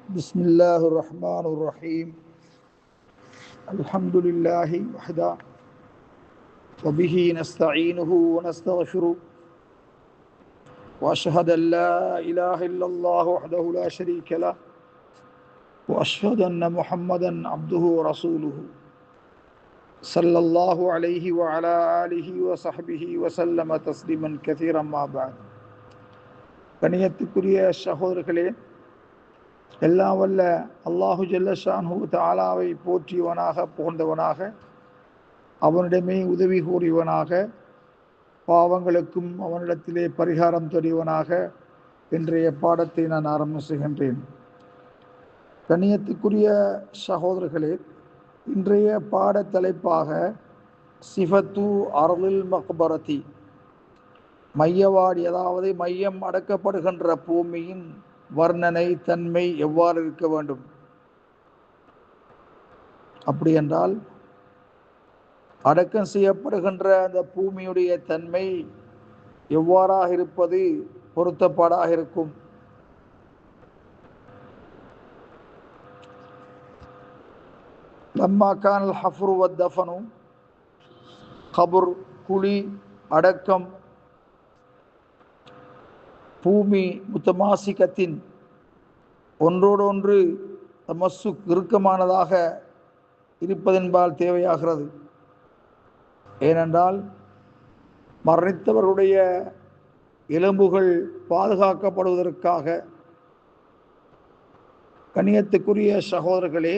بسم الله الرحمن الرحيم الحمد لله وحده وبه نستعينه ونستغفره وأشهد أن لا إله إلا الله وحده لا شريك له وأشهد أن محمدا عبده ورسوله صلى الله عليه وعلى آله وصحبه وسلم تسليما كثيرا ما بعد. கண்ணியத்துக்குரிய சகோதரர்களே, எல்லாம் வல்ல அல்லாஹு ஜல்லஷான்ஹு தஆலாவை போற்றியவனாக புகழ்ந்தவனாக அவனிடமே உதவி கூறியவனாக பாவங்களுக்கும் அவனிடத்திலே பரிகாரம் தேடியவனாக இன்றைய பாடத்தை நான் ஆரம்பம் செய்கின்றேன். கண்ணியத்துக்குரிய சகோதரர்களே, இன்றைய பாட தலைப்பாக சிஃபத்து அர்லில் மக்பரதி, மையவாடி, அதாவது மையம் அடக்கப்படுகின்ற பூமியின் வர்ணனை, தன்மை எவ்வாறு இருக்க வேண்டும்? அப்படி என்றால் அடக்கம் செய்யப்படுகின்ற அந்த பூமியுடைய தன்மை எவ்வாறாக இருப்பது பொருத்தப்பாடாக இருக்கும்? லம்மா கானல் ஹஃப்ரு வத்தஃபனு, கபுர், குழி, அடக்கம், பூமி முத்தமாசிகத்தின் ஒன்றோடு ஒன்று தமசு இறுக்கமானதாக இருப்பதென்பால் தேவையாகிறது. ஏனென்றால் மரணித்தவருடைய எலும்புகள் பாதுகாக்கப்படுவதற்காக கண்ணியத்துக்குரிய சகோதரர்களே,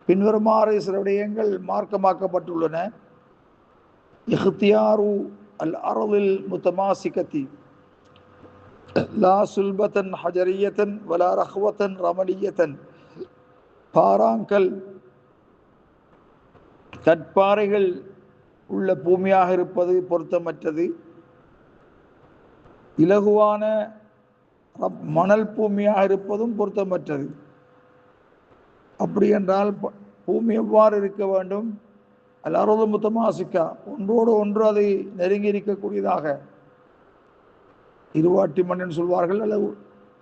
பின்வருமாறு சில விடயங்கள் மார்க்கமாக்கப்பட்டுள்ளன. இஹ்தியாரு அல் அர்லில் முத்தமாசிகத்தி லா சுல்பத்தன் ஹஜரியத்தன் வலா ரஹ்வத்தன் ரமலியத்தன், பாறாங்கல் கற்பாறைகள் உள்ள பூமியாக இருப்பது பொருத்தமற்றது. இலகுவான மணல் பூமியாக இருப்பதும் பொருத்தமற்றது. அப்படி என்றால் பூமி எவ்வாறு இருக்க வேண்டும்? அல் அர்து முத்தமாசிக்கா, ஒன்றோடு ஒன்று அதை நெருங்கி இருக்கக்கூடியதாக, இருவாட்டி மண் சொல்வார்கள்,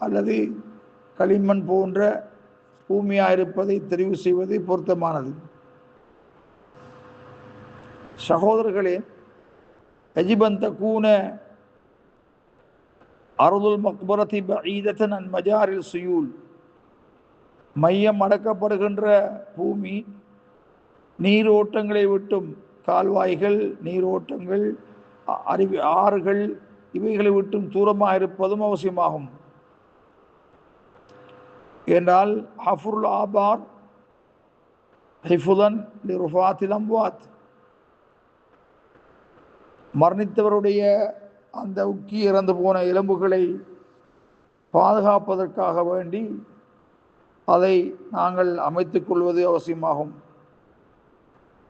அல்லது களிமண் போன்ற பூமியாக இருப்பதை தெரிவு செய்வது பொருத்தமானது. சகோதரர்களே, யஜிபன் தகூன அர்துல் மக்பரதி பஈதத்தன் அன் மஜாரில் சுயூல், மையம் அடக்கப்படுகின்ற பூமி நீரோட்டங்களை விட்டும், கால்வாய்கள், நீரோட்டங்கள், ஆறுகள், இவைகளை விட்டும் தூரமாக இருப்பதும் அவசியமாகும். என்றால் ஹஃபுருல் ஆபார் ஹிஃபுதன் லிருஃபாத்தில் அம்வாத், மரணித்தவருடைய அந்த உக்கி இறந்து போன எலும்புகளை பாதுகாப்பதற்காக வேண்டி அதை நாங்கள் அமைத்துக் கொள்வது அவசியமாகும்.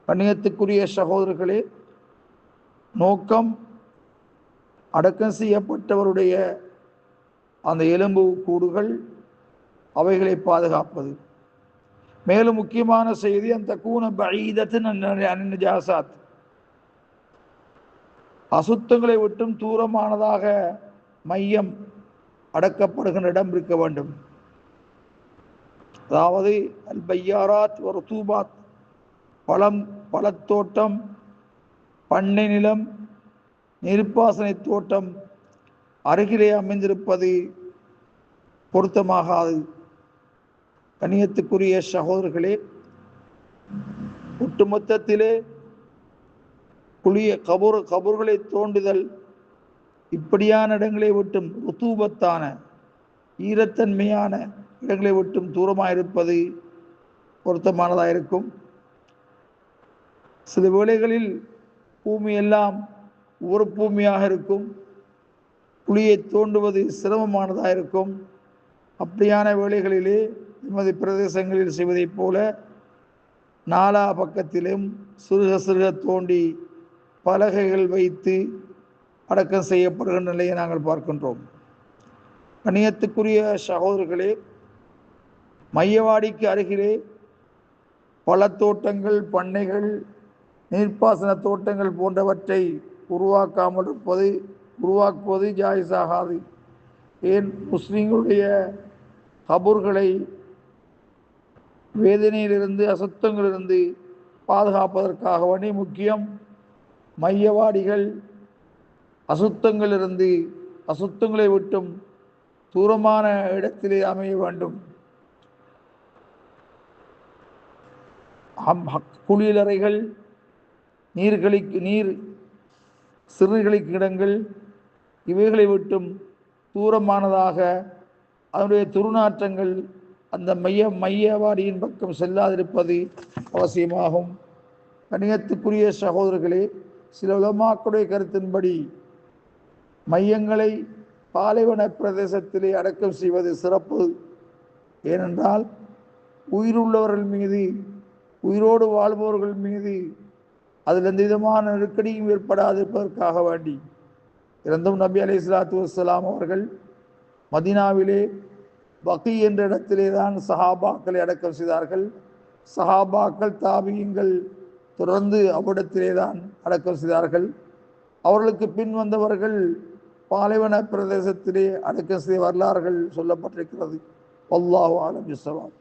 கண்ணியத்துக்குரிய சகோதரர்களே, நோக்கம் அடக்கம் செய்யப்பட்டவருடைய அந்த எலும்பு கூடுகள், அவைகளை பாதுகாப்பது. மேலும் முக்கியமான செய்தி, அந்த கூன பஈதத்தின் நஜாசாத், அசுத்தங்களை விட்டும் தூரமானதாக மையம் அடக்கப்படுகின்ற இடம் இருக்க வேண்டும். அதாவது அல் பையாராத் ஒரு தூபாத், பழத்தோட்டம், பண்ணை நிலம், நீர்ப்பாசனை தோட்டம் அருகிலே அமைந்திருப்பது பொருத்தமாகாது. கண்ணியத்துக்குரிய சகோதரர்களே, ஒட்டுமொத்தத்திலே கபூர்களை தோண்டுதல், இப்படியான இடங்களை விட்டும், ருத்தூபத்தான ஈரத்தன்மையான இடங்களை விட்டும் தூரமாக இருப்பது பொருத்தமானதாக இருக்கும். சில வேளைகளில் பூமி எல்லாம் ஒரு பூமியாக இருக்கும், குழியை தோண்டுவது சிரமமானதாக இருக்கும். அப்படியான வேளைகளிலே எமது பிரதேசங்களில் செய்வதைப் போல நாலா பக்கத்திலும் சிறுக சிறுக தோண்டி பலகைகள் வைத்து அடக்கம் செய்யப்படுகின்ற நிலையை நாங்கள் பார்க்கின்றோம். கண்ணியத்துக்குரிய சகோதரர்களே, மையவாடிக்கு அருகிலே பழத்தோட்டங்கள், பண்ணைகள், நீர்ப்பாசன தோட்டங்கள் போன்றவற்றை உருவாக்குவது ஜாயிஸாகாது. ஏன், முஸ்லீம்களுடைய கபூர்களை வேதனையிலிருந்து அசுத்தங்களிலிருந்து பாதுகாப்பதற்காக வேண்டி முக்கியம் மையவாடிகள் அசுத்தங்களிலிருந்து அசுத்தங்களை விட்டும் தூரமான இடத்திலே அமைய வேண்டும். குளியலறைகள், நீர் சிறுகளிக்கு இடங்கள் இவைகளை விட்டும் தூரமானதாக அதனுடைய துர்நாற்றங்கள் அந்த மையவாடியின் பக்கம் செல்லாதிருப்பது அவசியமாகும். கணியத்துக்குரிய சகோதரர்களே, சில உலமாக்களுடைய கருத்தின்படி மையங்களை பாலைவன பிரதேசத்திலே அடக்கம் செய்வது சிறப்பு. ஏனென்றால் உயிருள்ளவர்கள் மீது, உயிரோடு வாழ்பவர்கள் மீது அதில் எந்த விதமான நெருக்கடியும் ஏற்படாதிருப்பதற்காக வேண்டி இறந்தும் நபி அலைஹிஸ்ஸலாத்து வஸ்ஸலாம் அவர்கள் மதீனாவிலே பகீ என்ற இடத்திலே தான் சஹாபாக்களை அடக்கம் செய்தார்கள். சஹாபாக்கள் தாபியீன்கள் தொடர்ந்து அவ்விடத்திலே தான் அடக்கம் செய்தார்கள். அவர்களுக்கு பின் வந்தவர்கள் பாலைவன பிரதேசத்திலே அடக்கம் செய்த வரலாறுகள் சொல்லப்பட்டிருக்கிறது. வல்லாஹு அலம் பிஸ்ஸவாப்.